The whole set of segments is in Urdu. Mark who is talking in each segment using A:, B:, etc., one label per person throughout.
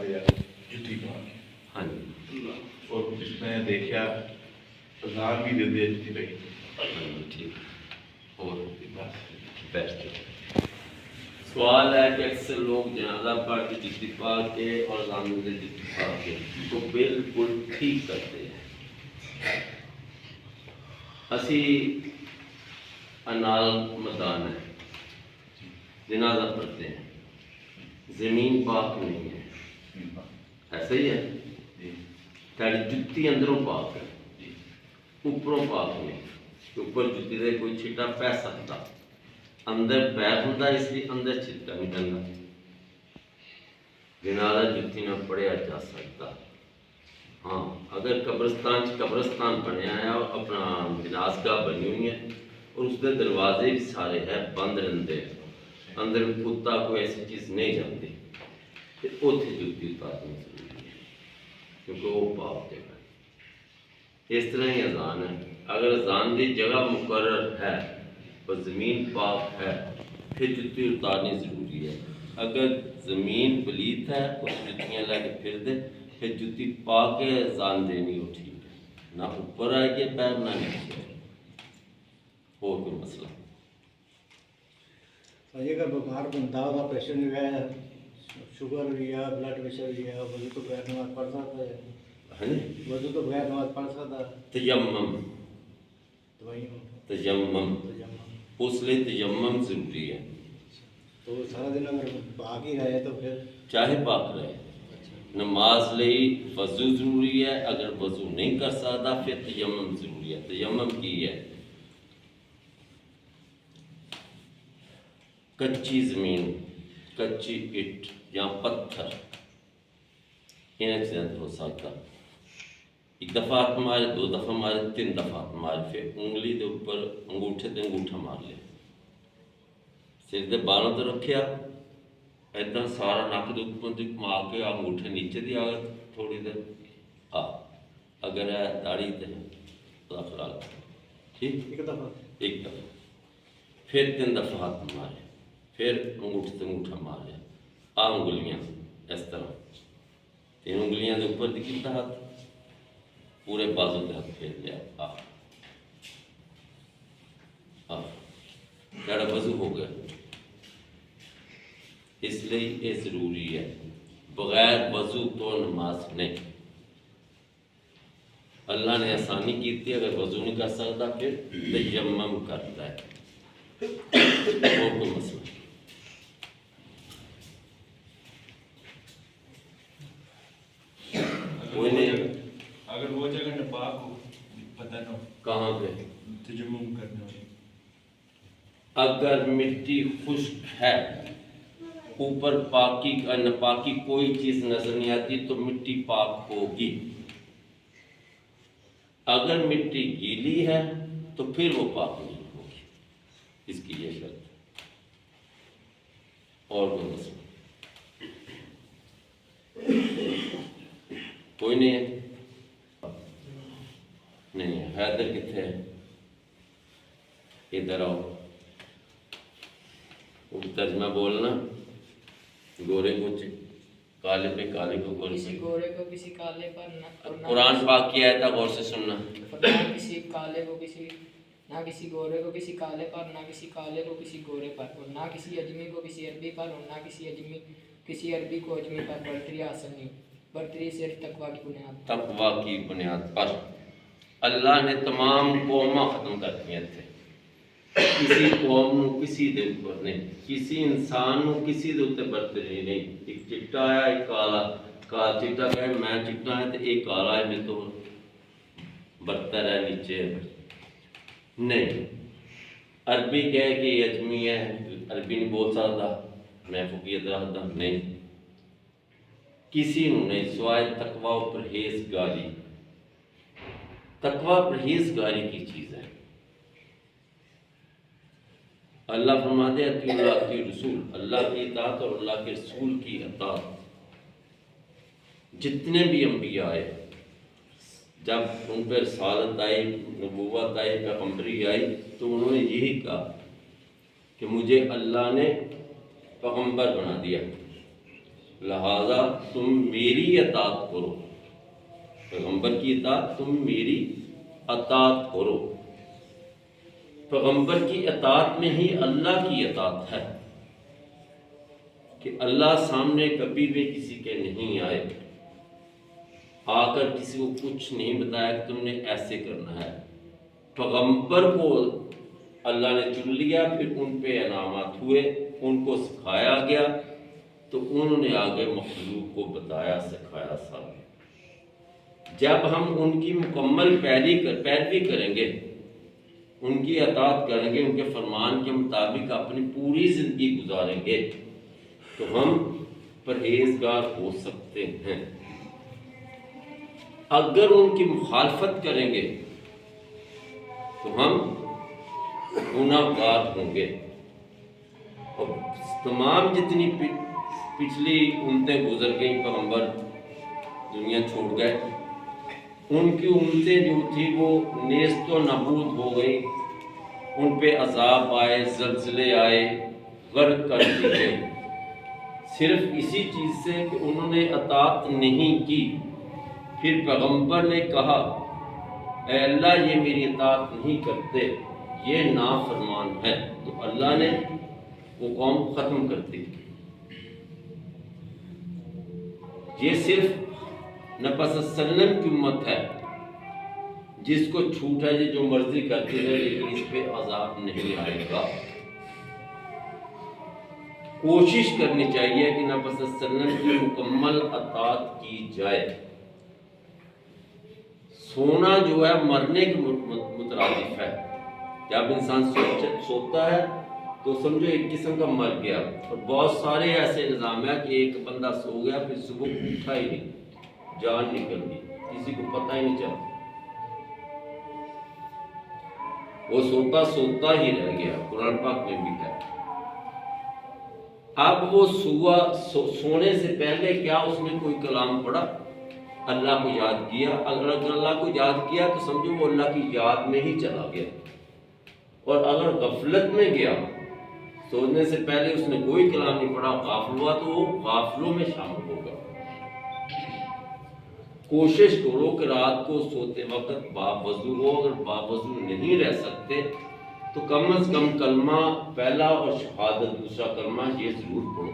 A: رہے جتی پا کے
B: ہاں جی
A: اور اس میں دیکھا اذان بھی دے دیا جتی لگی
B: ہاں جی ٹھیک اور
A: بس
B: بیٹھتے سوال ہے کہ اکثر لوگ جنازہ پڑھ کے جتی پا کے اور زامن سے جتی پا کے تو بالکل ٹھیک کرتے ہیں. اسی انال میدان ہے جنازہ پڑھتے ہیں زمین پاک نہیں ہے ایسا ہی ہے تیری جتی اندروں پاک ہے اوپروں پاک نہیں اوپر جتی دے کوئی چھٹا پہ سکتا اندر پیر ہوتا اس لیے اندر چھٹا نہیں پہنتا جنازہ جتی نہ پڑھیا جا سکتا. ہاں اگر قبرستان بنیا ہے اور اپنا جنازگاہ بنی ہوئی ہے اور اس کے دروازے بھی سارے ہیں بند رہتے اندر کتا کوئی ایسی چیز نہیں جانتی تو اتنے جتی اتارنی ضروری ہے کیونکہ وہ پاک جگہ ہے. اس طرح ہی اذان ہے اگر اذان کی جگہ مقرر ہے اور زمین پاک ہے پھر جتی اتارنی ضروری ہے. اگر زمین پلیت ہے اس جتیاں لے کے پھر دے پھر جتی پا کے اذان دینی ہو ٹھیک ہے نہ اوپر آئے گے پیر نہ نیچے اور کوئی مسئلہ
C: اگر بیمار بندہ ہوگا پریشر بھی ہے شوگر بھی ہے بلڈ پریشر بھی ہے وضو تو بغیر نماز پڑھ سکتا ہے وضو تو بغیر نماز پڑھ سکتا ہے
B: تیمم
C: تیمم
B: اس لیے تیمم ضروری ہے
C: تو سارا دن اگر پاک ہی رہے تو پھر
B: چاہے پاک رہے نماز لئی وضو ضروری ہے اگر وضو نہیں کر سکتا پھر تیمم ضروری ہے. تیمم کی ہے کچی زمین کچی اٹ یا پتھر انہیں سے ہو سکتا ایک دفعہ آپ مارے دو دفعہ مارے تین دفعہ آپ مارے پھر انگلی دے اوپر انگوٹھے تے انگوٹھا مار لے سر دے بالوں تے رکھیا ایداں سارا نک دے اوپر تک مار کے انگوٹھے نیچے دی آ تھوڑی دیر اگر ہے داڑھی تے خدا خیال ٹھیک
C: ایک دفعہ
B: پھر تین دفعہ ہاتھ مارے پھر انگوٹھے تے انگوٹھا مار لیا انگلیاں اس طرح تین انگلیاں دے اوپر دی کیتا ہاتھ پورے بازو تے ہاتھ پھیر لیا تیرا وضو ہو گیا. اس لیے یہ ضروری ہے بغیر وضو تو نماز نہیں. اللہ نے آسانی کی اگر وضو نہیں کر سکتا پھر تیمم کرتا ہے اور کوئی مسئلہ نہیں.
A: اگر وہ جگہ نپاک ہو پتہ نہ ہو
B: کہاں پہ
A: تجمم کرنے والی
B: اگر مٹی خشک ہے اوپر پاکی ناپاکی کوئی چیز نظر نہیں آتی تو مٹی پاک ہوگی. اگر مٹی گیلی ہے تو پھر وہ پاک نہیں ہوگی. اس کی یہ شرط اور کوئی مسئلہ کوئی نہیں ہے نہیں ہے. حیدر کتنے ہے ادھر آؤ ترجمہ بولنا گورے کو کالے پہ کالے کو گورے
D: کسی گورے کو کسی کالے پر نہ
B: قرآن پاک کی آیت ہے غور سے سننا
D: نہ کسی کالے کو کسی نہ کسی گورے کو کسی کالے پر نہ کسی کالے کو کسی گورے پر اور نہ کسی اجمی کو کسی عربی پر اور نہ کسی عربی کو اجمی پر برتری حاصل نہیں. برتری صرف تقویٰ کی بنیاد
B: تقویٰ کی بنیاد پر. اللہ نے تمام قوماں ختم کر دیا تھے کسی قوم نو کسی دے اوپر نہیں کسی انسان نو کسی دے اوپر برتری نہیں. ایک چٹا آیا ایک کالا چٹا کہے میں چٹا ہے تو ایک کالا ہے میں تو برتر ہے نیچے نہیں. عربی کہے کہ یہ اجمی ہے عربی نہیں بول سکتا میں فقیت رکھتا نہیں. کسی نو نہیں سوائے تقویٰ و پرہیزگاری. تقویٰ پرہیزگاری کی چیز ہے. اللہ فرماتے ہیں اللہ کی رسول اللہ کی اطاعت اور اللہ کے رسول کی اطاعت. جتنے بھی انبیاء آئے جب ان پر رسالت آئی نبوت آئی پیغمبری آئی تو انہوں نے یہی کہا کہ مجھے اللہ نے پیغمبر بنا دیا لہذا تم میری اطاعت کرو، پیغمبر کی اطاعت، تم میری اطاعت کرو۔ پیغمبر کی اطاعت میں ہی اللہ کی اطاعت ہے کہ اللہ سامنے کبھی بھی کسی کے نہیں آئے، آ کر کسی کو کچھ نہیں بتایا کہ تم نے ایسے کرنا ہے۔ پیغمبر کو اللہ نے چن لیا، پھر ان پہ انعامات ہوئے، ان کو سکھایا گیا، تو انہوں نے آگے مخلوق کو بتایا، سکھایا سب۔ جب ہم ان کی مکمل پیروی کریں گے، ان کی اطاعت کریں گے، ان کے فرمان کے مطابق اپنی پوری زندگی گزاریں گے، تو ہم پرہیزگار ہو سکتے ہیں۔ اگر ان کی مخالفت کریں گے تو ہم گناہگار ہوں گے۔ اور تمام جتنی پچھلی امتیں گزر گئیں، پیغمبر دنیا چھوڑ گئے، ان کی امتیں جو تھی وہ نیست و نابود ہو گئی، ان پہ عذاب آئے، زلزلے آئے، غرق کر دی گئے، صرف اسی چیز سے کہ انہوں نے اطاعت نہیں کی۔ پھر پیغمبر نے کہا اے اللہ یہ میری اطاعت نہیں کرتے، یہ نافرمان ہے، تو اللہ نے وہ قوم ختم کر دی۔ یہ صرف نبی صلی اللہ علیہ وسلم کی امت ہے، جس کو چھوٹ ہے، جو مرضی کرتی ہے، لیکن اس پہ عذاب نہیں آئے گا۔ کوشش کرنی چاہیے کہ نبی صلی اللہ علیہ وسلم کی مکمل اطاعت کی جائے۔ سونا جو ہے مرنے کے مترادف ہے۔ جب انسان سوتا ہے تو سمجھو ایک قسم کا مر گیا، اور بہت سارے ایسے نظام ہے کہ ایک بندہ سو گیا، پھر صبح اٹھا ہی نہیں، جان نکل گئی، کسی کو پتہ ہی نہیں چلا، وہ سوتا ہی رہ گیا۔ قرآن پاک میں بھی ہے۔ اب وہ سونے سے پہلے کیا اس نے کوئی کلام پڑھا، اللہ کو یاد کیا؟ اگر اللہ کو یاد کیا تو سمجھو وہ اللہ کی یاد میں ہی چلا گیا، اور اگر غفلت میں گیا، سونے سے پہلے اس نے کوئی کلام نہیں پڑھا، غافل ہوا، تو وہ غافلوں میں شامل ہوگا۔ کوشش کرو کہ رات کو سوتے وقت باوضو ہو، اگر باوضو نہیں رہ سکتے تو کم از کم کلمہ پہلا اور شہادت دوسرا کلمہ یہ ضرور پڑھو۔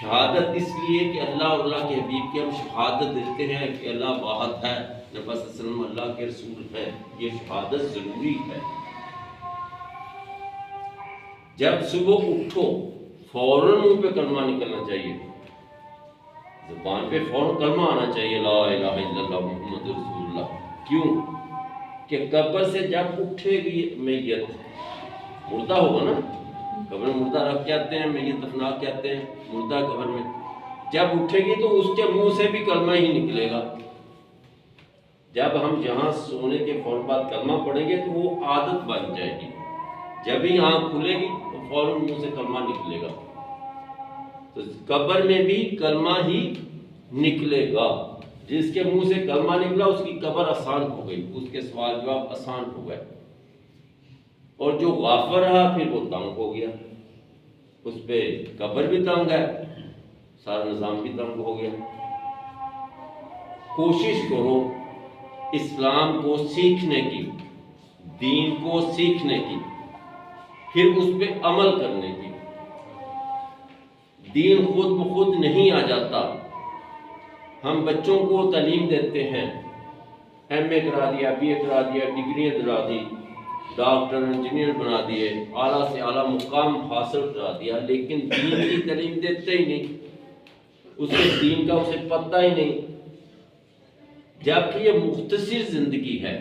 B: شہادت اس لیے کہ اللہ اور اللہ کے حبیب کی ہم شہادت دیتے ہیں کہ اللہ واحد ہے، نبی صلی اللہ علیہ وسلم اللہ کے رسول ہیں، یہ شہادت ضروری ہے۔ جب صبح اٹھو فوراً منہ پہ کلمہ نکلنا چاہیے، زبان پہ فوراً کلمہ آنا چاہیے، لا الہ الا اللہ محمد رسول اللہ۔ کیوں کہ قبر سے جب اٹھے گی میت، مردہ ہوگا نا، قبر میں مردہ رکھ کے آتے ہیں، میت دفنا کے آتے ہیں، مردہ قبر میں جب اٹھے گی تو اس کے منہ سے بھی کلمہ ہی نکلے گا۔ جب ہم یہاں سونے کے فوراً بعد کلمہ پڑھیں گے تو وہ عادت بن جائے گی، جب ہی آنکھ کھلے گی تو فوراً منہ سے کلمہ نکلے گا، تو قبر میں بھی کلمہ ہی نکلے گا۔ جس کے منہ سے کلمہ نکلا اس کی قبر آسان ہو گئی، اس کے سوال جواب آسان ہو گئے، اور جو غافل رہا پھر وہ تنگ ہو گیا، اس پہ قبر بھی تنگ ہے، سارا نظام بھی تنگ ہو گیا۔ کوشش کرو اسلام کو سیکھنے کی، دین کو سیکھنے کی، پھر اس پہ عمل کرنے کی۔ دین خود بخود نہیں آ جاتا۔ ہم بچوں کو تعلیم دیتے ہیں، ایم اے کرا دیا، بی اے کرا دیا، ڈگریاں دلا دی، ڈاکٹر انجینئر بنا دیے، اعلیٰ سے اعلیٰ مقام حاصل کرا دیا، لیکن دین کی تعلیم دیتے ہی نہیں، اس کے دین کا اسے پتہ ہی نہیں، جبکہ یہ مختصر زندگی ہے۔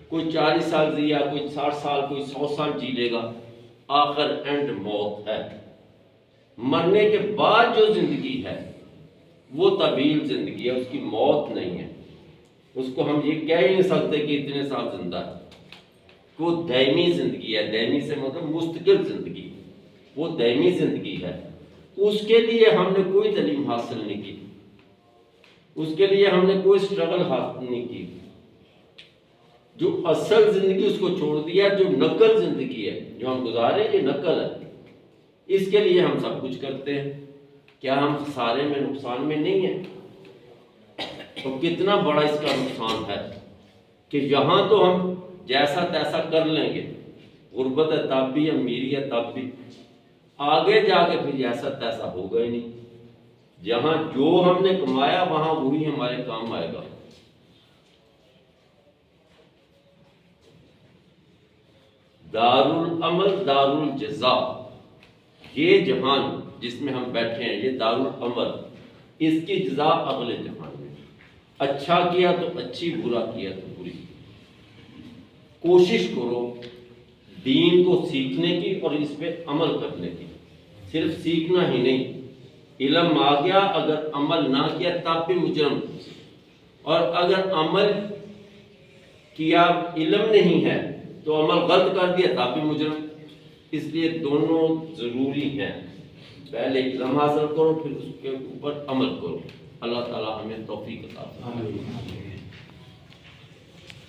B: کوئی 40 سال جیا، کوئی 60 سال، کوئی 100 سال جی لے گا، آخر اینڈ موت ہے۔ مرنے کے بعد جو زندگی ہے وہ طویل زندگی ہے، اس کی موت نہیں ہے۔ اس کو ہم یہ کہہ ہی نہیں سکتے کہ اتنے سال زندہ ہے، وہ دائمی زندگی ہے۔ دائمی سے مطلب مستقل زندگی، وہ دائمی زندگی ہے۔ اس کے لیے ہم نے کوئی تعلیم حاصل نہیں کی، اس کے لیے ہم نے کوئی سٹرگل حاصل نہیں کی۔ جو اصل زندگی اس کو چھوڑ دیا، جو نقل زندگی ہے جو ہم گزارے، یہ نقل ہے، اس کے لیے ہم سب کچھ کرتے ہیں، کیا ہم خسارے میں نقصان میں نہیں ہیں؟ تو کتنا بڑا اس کا نقصان ہے کہ یہاں تو ہم جیسا تیسا کر لیں گے، غربت ہے تب بھی، امیری ہے تب بھی، آگے جا کے پھر ایسا تیسا ہوگا ہی نہیں۔ جہاں جو ہم نے کمایا وہاں وہی ہمارے کام آئے گا۔ دار العمل دار الجزا، یہ جہان جس میں ہم بیٹھے ہیں یہ دار العمل، اس کی جزا اگلے جہان میں، اچھا کیا تو اچھی، برا کیا تو بری۔ کوشش کرو دین کو سیکھنے کی اور اس پہ عمل کرنے کی، صرف سیکھنا ہی نہیں، علم آ گیا اگر عمل نہ کیا تب بھی مجرم، اور اگر عمل کیا علم نہیں ہے تو عمل غلط کر دیا تب بھی مجرم۔ اس لیے دونوں ضروری ہیں، پہلے علم حاصل کرو پھر اس کے اوپر عمل کرو۔ اللہ تعالی ہمیں توفیق عطا فرمائے۔